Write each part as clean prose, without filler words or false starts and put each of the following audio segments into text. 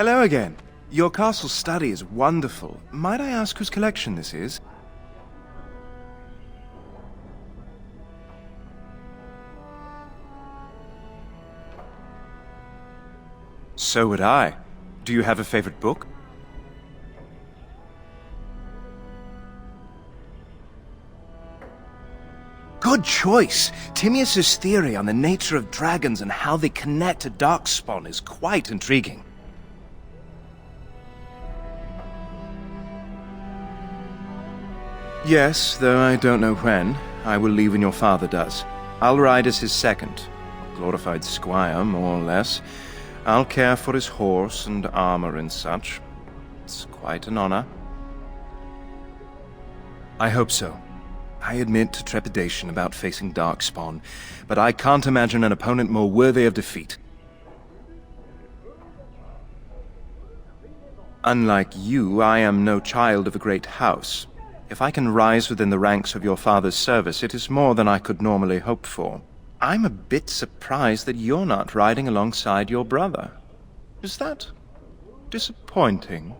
Hello again. Your castle study is wonderful. Might I ask whose collection this is? So would I. Do you have a favorite book? Good choice! Timaeus' theory on the nature of dragons and how they connect to Darkspawn is quite intriguing. Yes, though I don't know when. I will leave when your father does. I'll ride as his second. A glorified squire, more or less. I'll care for his horse and armor and such. It's quite an honor. I hope so. I admit to trepidation about facing Darkspawn, but I can't imagine an opponent more worthy of defeat. Unlike you, I am no child of a great house. If I can rise within the ranks of your father's service, it is more than I could normally hope for. I'm a bit surprised that you're not riding alongside your brother. Is that disappointing?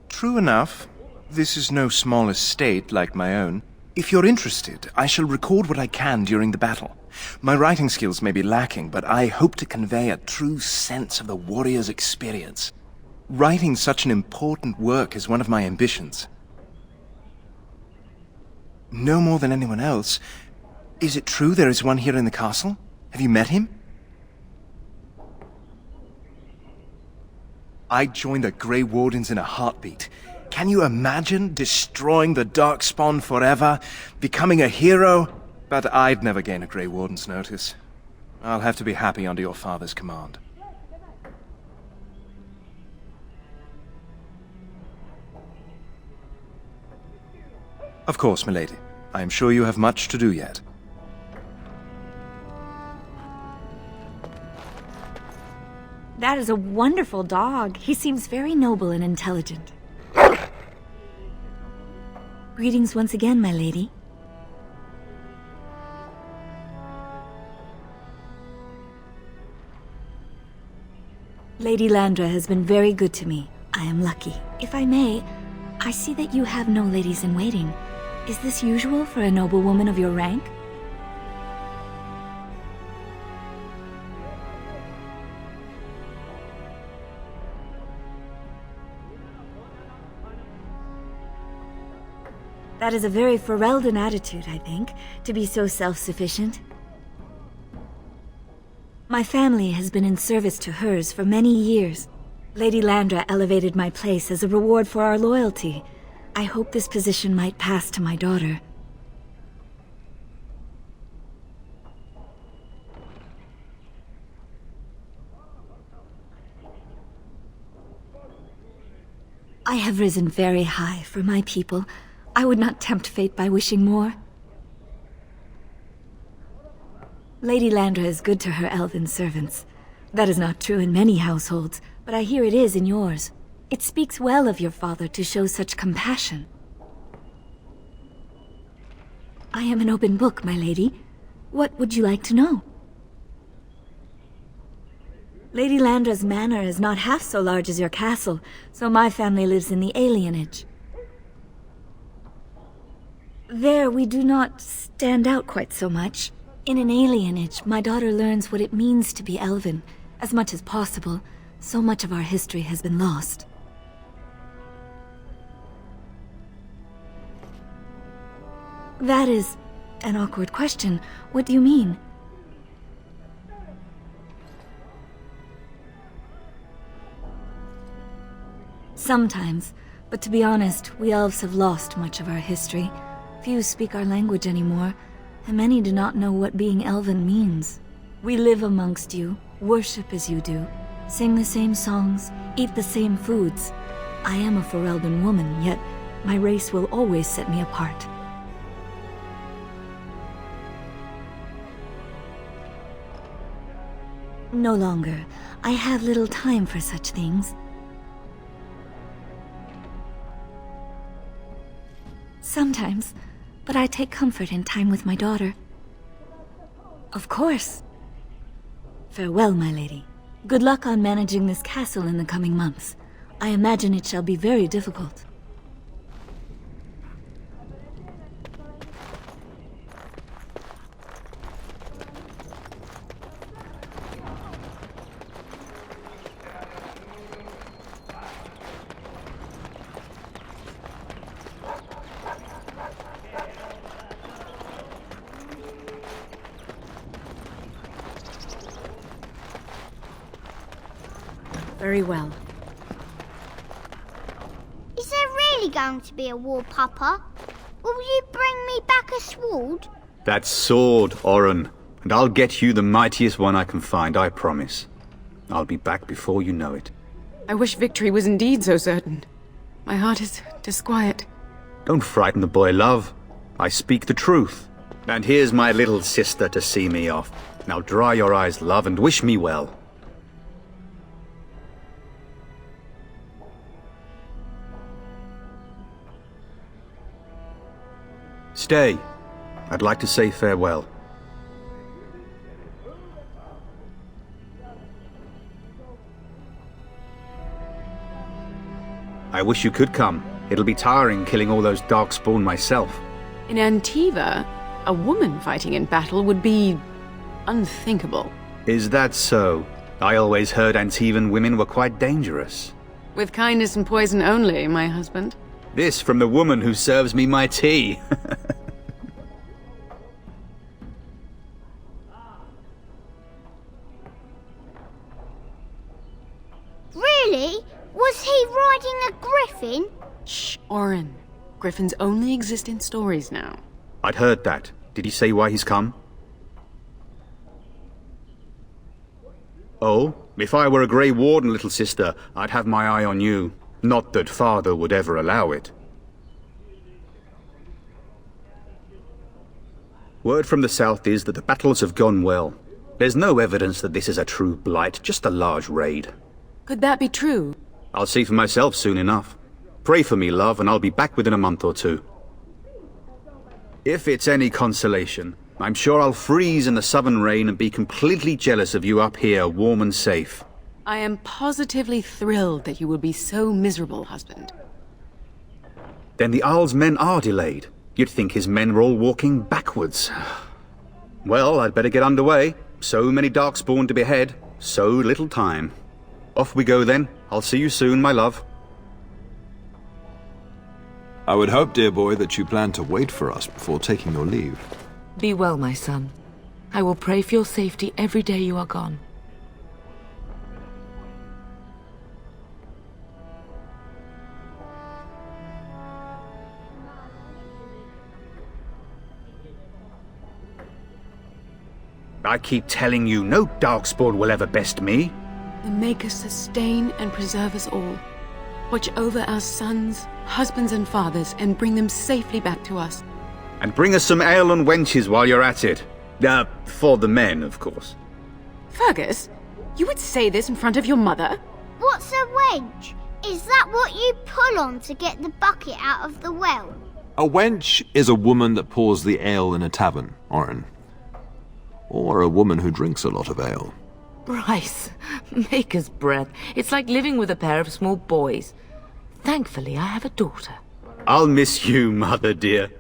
True enough. This is no small estate like my own. If you're interested, I shall record what I can during the battle. My writing skills may be lacking, but I hope to convey a true sense of the warrior's experience. Writing such an important work is one of my ambitions. No more than anyone else. Is it true there is one here in the castle? Have you met him? I'd join the Grey Wardens in a heartbeat. Can you imagine destroying the Darkspawn forever? Becoming a hero? But I'd never gain a Grey Warden's notice. I'll have to be happy under your father's command. Of course, milady. I am sure you have much to do yet. That is a wonderful dog. He seems very noble and intelligent. Greetings once again, my lady. Lady Landra has been very good to me. I am lucky. If I may, I see that you have no ladies in waiting. Is this usual for a noblewoman of your rank? That is a very Ferelden attitude, I think, to be so self-sufficient. My family has been in service to hers for many years. Lady Landra elevated my place as a reward for our loyalty. I hope this position might pass to my daughter. I have risen very high for my people. I would not tempt fate by wishing more. Lady Landra is good to her elven servants. That is not true in many households, but I hear it is in yours. It speaks well of your father to show such compassion. I am an open book, my lady. What would you like to know? Lady Landra's manor is not half so large as your castle, so my family lives in the alienage. There, we do not stand out quite so much. In an alienage, my daughter learns what it means to be elven, as much as possible. So much of our history has been lost. That is an awkward question. What do you mean? Sometimes, but to be honest, we elves have lost much of our history. Few speak our language anymore, and many do not know what being elven means. We live amongst you, worship as you do, sing the same songs, eat the same foods. I am a Ferelden woman, yet my race will always set me apart. No longer. I have little time for such things. Sometimes, but I take comfort in time with my daughter. Of course. Farewell, my lady. Good luck on managing this castle in the coming months. I imagine it shall be very difficult. Very well. Is there really going to be a war, Papa? Will you bring me back a sword? That sword, Oren. And I'll get you the mightiest one I can find, I promise. I'll be back before you know it. I wish victory was indeed so certain. My heart is disquiet. Don't frighten the boy, love. I speak the truth. And here's my little sister to see me off. Now dry your eyes, love, and wish me well. Stay. I'd like to say farewell. I wish you could come. It'll be tiring killing all those darkspawn myself. In Antiva, a woman fighting in battle would be unthinkable. Is that so? I always heard Antivan women were quite dangerous. With kindness and poison only, my husband. This from the woman who serves me my tea. Really? Was he riding a griffin? Shh, Oren. Griffins only exist in stories now. I'd heard that. Did he say why he's come? Oh, if I were a Grey Warden, little sister, I'd have my eye on you. Not that father would ever allow it. Word from the south is that the battles have gone well. There's no evidence that this is a true blight, just a large raid. Could that be true? I'll see for myself soon enough. Pray for me, love, and I'll be back within a month or two. If it's any consolation, I'm sure I'll freeze in the southern rain and be completely jealous of you up here, warm and safe. I am positively thrilled that you will be so miserable, husband. Then the Isle's men are delayed. You'd think his men were all walking backwards. Well, I'd better get underway. So many darkspawn to behead, so little time. Off we go then. I'll see you soon, my love. I would hope, dear boy, that you plan to wait for us before taking your leave. Be well, my son. I will pray for your safety every day you are gone. I keep telling you, no darkspawn will ever best me. The Maker sustain and preserve us all. Watch over our sons, husbands and fathers, and bring them safely back to us. And bring us some ale and wenches while you're at it. For the men, of course. Fergus, you would say this in front of your mother? What's a wench? Is that what you pull on to get the bucket out of the well? A wench is a woman that pours the ale in a tavern, Oren. Or a woman who drinks a lot of ale. Bryce, maker's breath. It's like living with a pair of small boys. Thankfully, I have a daughter. I'll miss you, mother dear.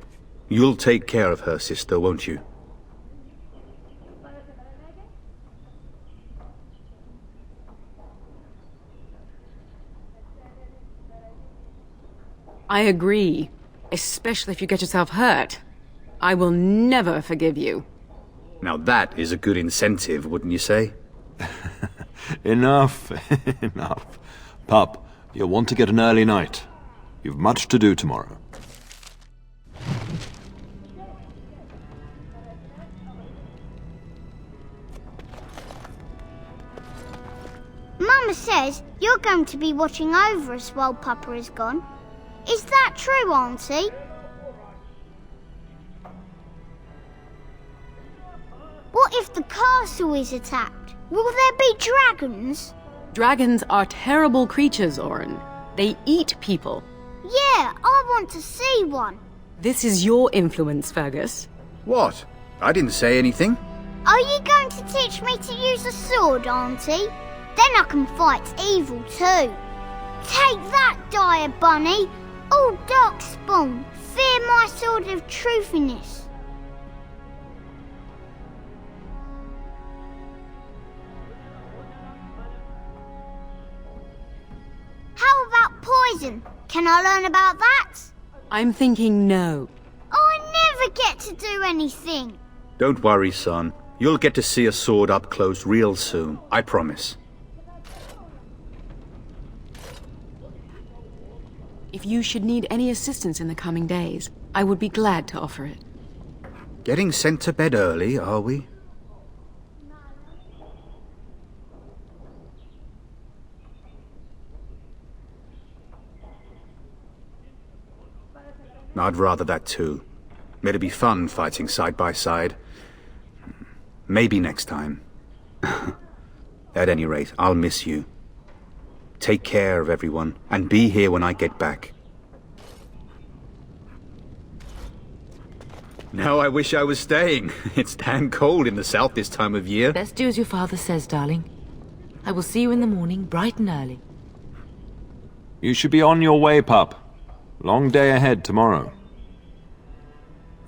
You'll take care of her, sister, won't you? I agree. Especially if you get yourself hurt. I will never forgive you. Now that is a good incentive, wouldn't you say? Enough, enough. Pup, you'll want to get an early night. You've much to do tomorrow. Mama says you're going to be watching over us while Papa is gone. Is that true, Auntie? What if the castle is attacked? Will there be dragons? Dragons are terrible creatures, Oren. They eat people. Yeah, I want to see one. This is your influence, Fergus. What? I didn't say anything. Are you going to teach me to use a sword, Auntie? Then I can fight evil too. Take that, dire bunny! All darkspawn, fear my sword of truthiness. How about poison? Can I learn about that? I'm thinking no. I never get to do anything. Don't worry, son. You'll get to see a sword up close real soon, I promise. If you should need any assistance in the coming days, I would be glad to offer it. Getting sent to bed early, are we? I'd rather that too. It'd be fun fighting side by side. Maybe next time. At any rate, I'll miss you. Take care of everyone, and be here when I get back. Now I wish I was staying. It's damn cold in the south this time of year. Best do as your father says, darling. I will see you in the morning, bright and early. You should be on your way, pup. Long day ahead tomorrow.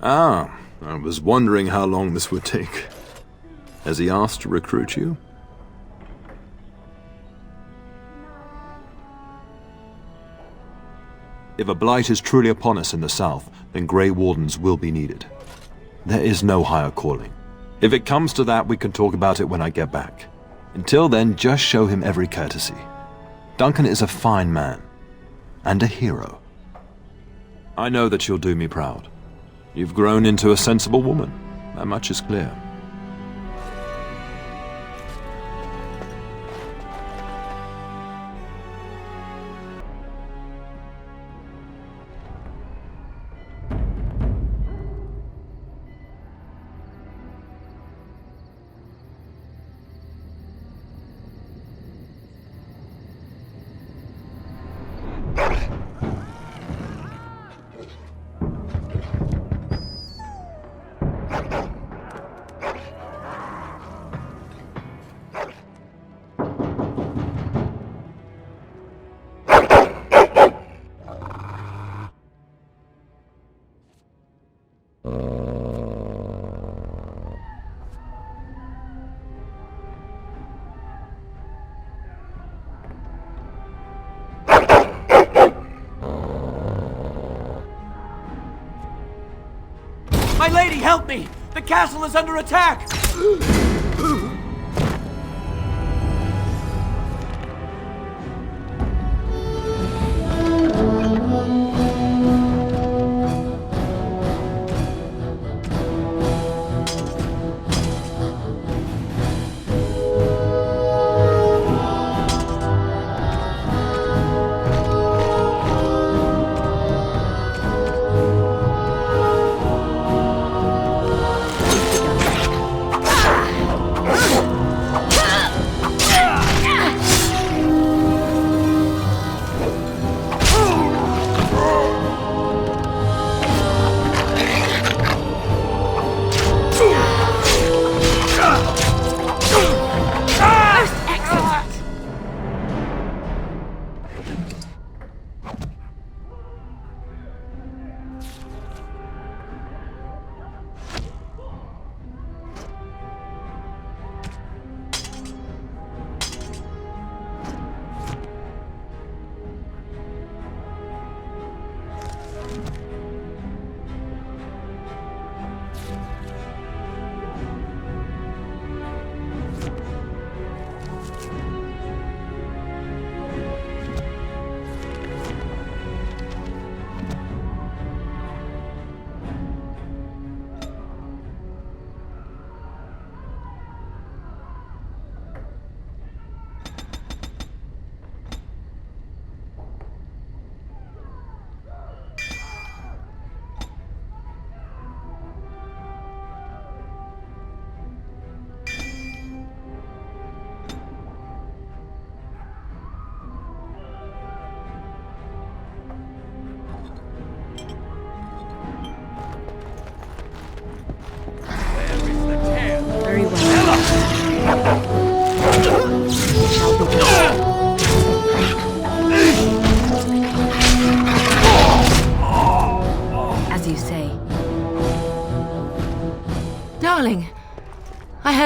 Ah, I was wondering how long this would take. Has he asked to recruit you? If a blight is truly upon us in the south, then Grey Wardens will be needed. There is no higher calling. If it comes to that, we can talk about it when I get back. Until then, just show him every courtesy. Duncan is a fine man. And a hero. I know that you'll do me proud. You've grown into a sensible woman. That much is clear. My lady, help me! The castle is under attack!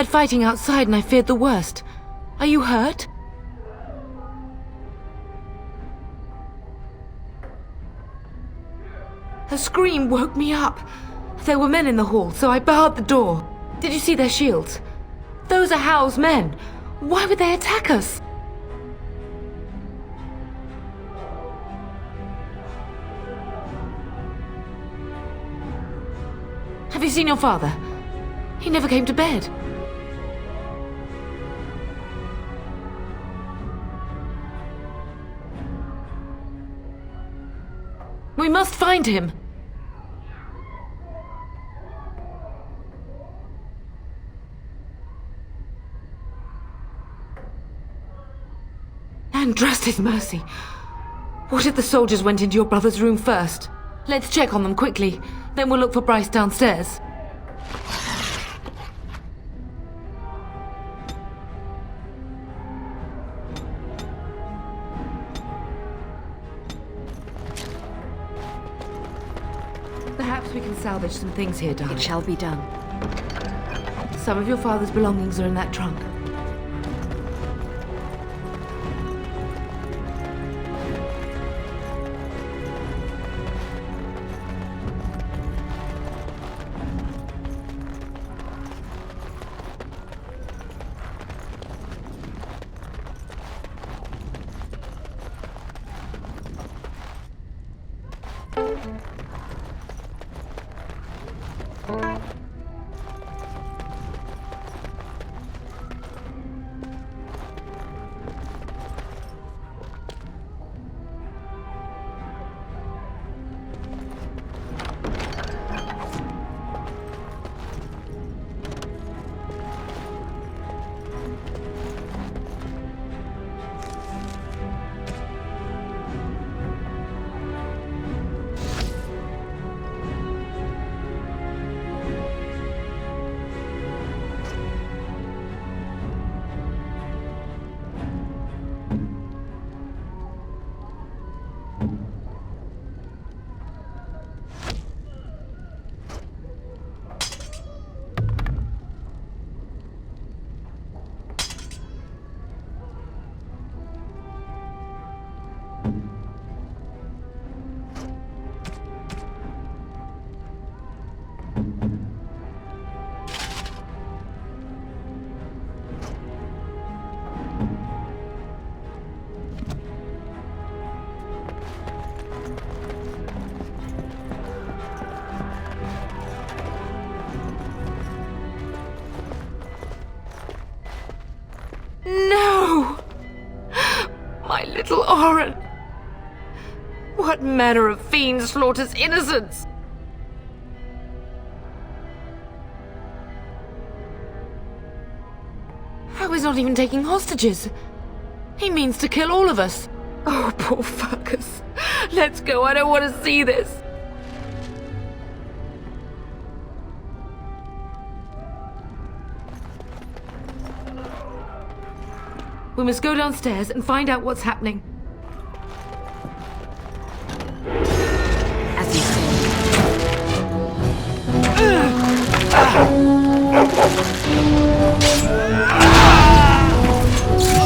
fighting outside and I feared the worst. Are you hurt? Her scream woke me up. There were men in the hall, so I barred the door. Did you see their shields? Those are Howl's men. Why would they attack us? Have you seen your father? He never came to bed. We must find him. And trust his mercy. What if the soldiers went into your brother's room first? Let's check on them quickly. Then we'll look for Bryce downstairs. Perhaps we can salvage some things here, darling. It shall be done. Some of your father's belongings are in that trunk. No! My little Oren! What manner of fiend slaughters innocents? How is not even taking hostages? He means to kill all of us. Oh, poor fuckers. Let's go, I don't want to see this. We must go downstairs and find out what's happening. As you say.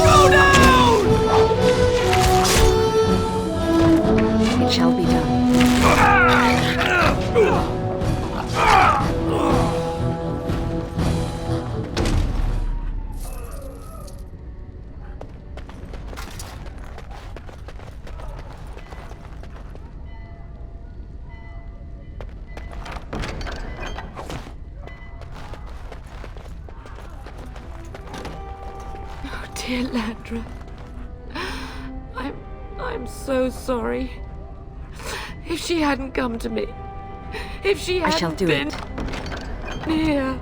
Go down! It shall be done. Dear Landra, I'm so sorry. If she hadn't come to me, if she hadn't I shall do been it. here.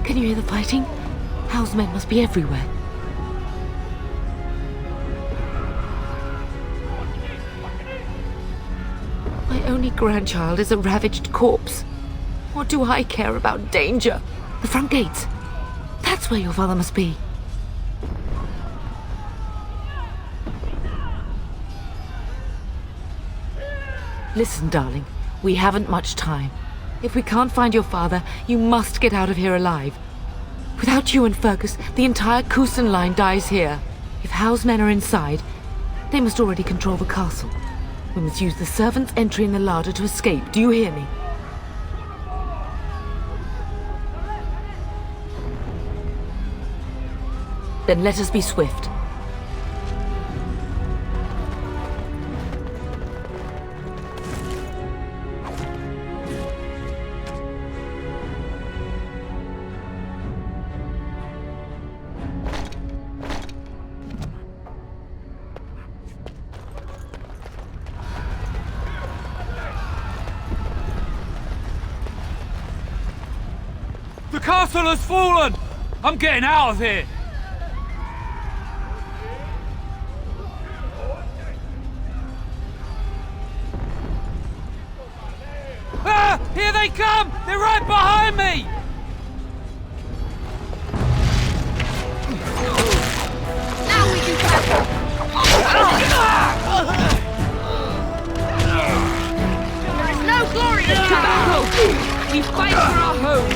Can you hear the fighting? Howl's men must be everywhere. My only grandchild is a ravaged corpse. What do I care about danger? The front gates. That's where your father must be. Listen, darling, we haven't much time. If we can't find your father, you must get out of here alive. Without you and Fergus, the entire Kusen line dies here. If Hal's men are inside, they must already control the castle. We must use the servants' entry in the larder to escape. Do you hear me? Then let us be swift. The castle has fallen! I'm getting out of here! Ah! Here they come! They're right behind me! Now we can battle! There is no glory in battle! We fight for our home!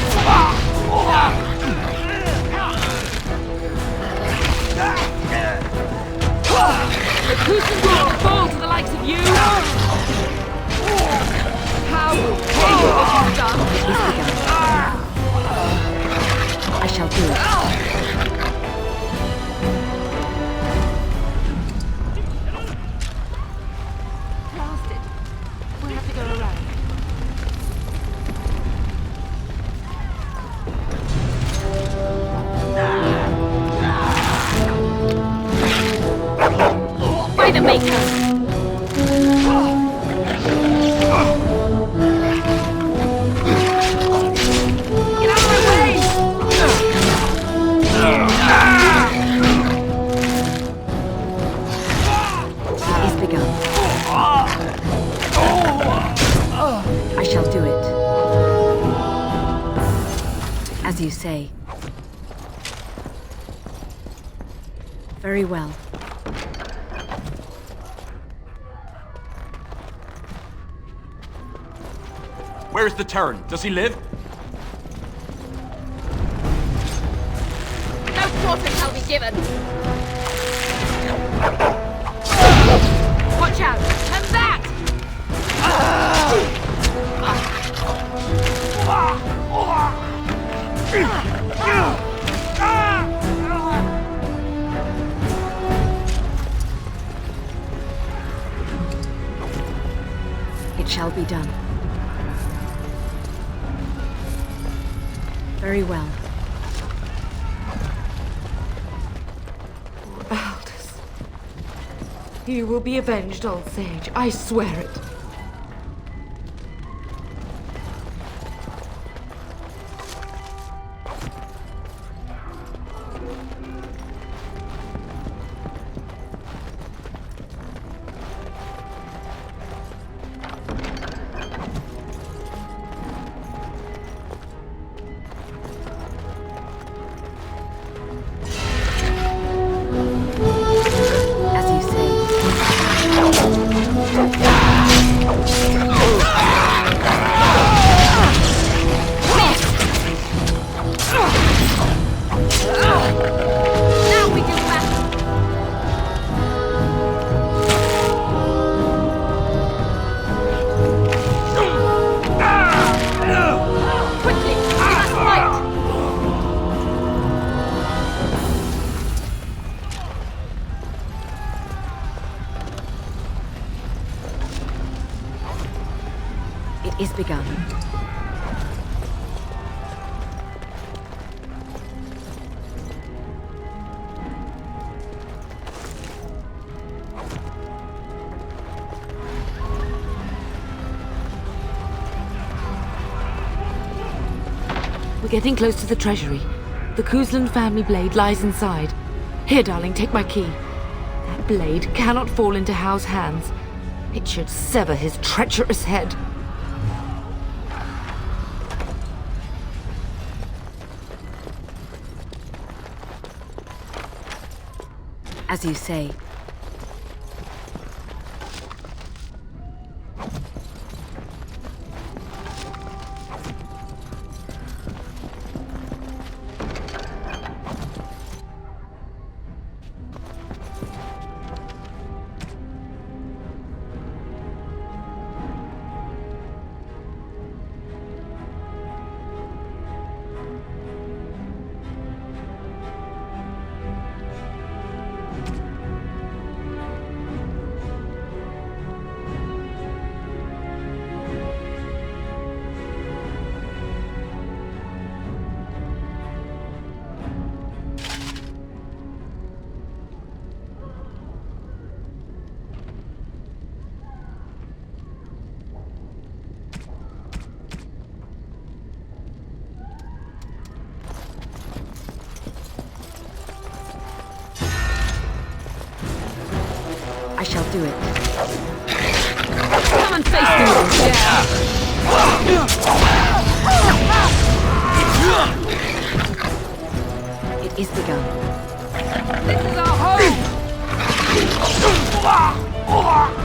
The Kusen will not fall to the likes of you! How will pay for what you've done? I shall do it. Blast it. We'll have to go around. By the Maker! Get out of my way! It's begun. I shall do it. As you say. Very well. Where's the Terran? Does he live? No quarter shall be given! Watch out! And that! It shall be done. Very well. Aldous. You will be avenged, old sage. I swear it. Is begun. We're getting close to the treasury. The Kusen family blade lies inside. Here, darling, take my key. That blade cannot fall into Hal's hands. It should sever his treacherous head. As you say. is begun. This is our home!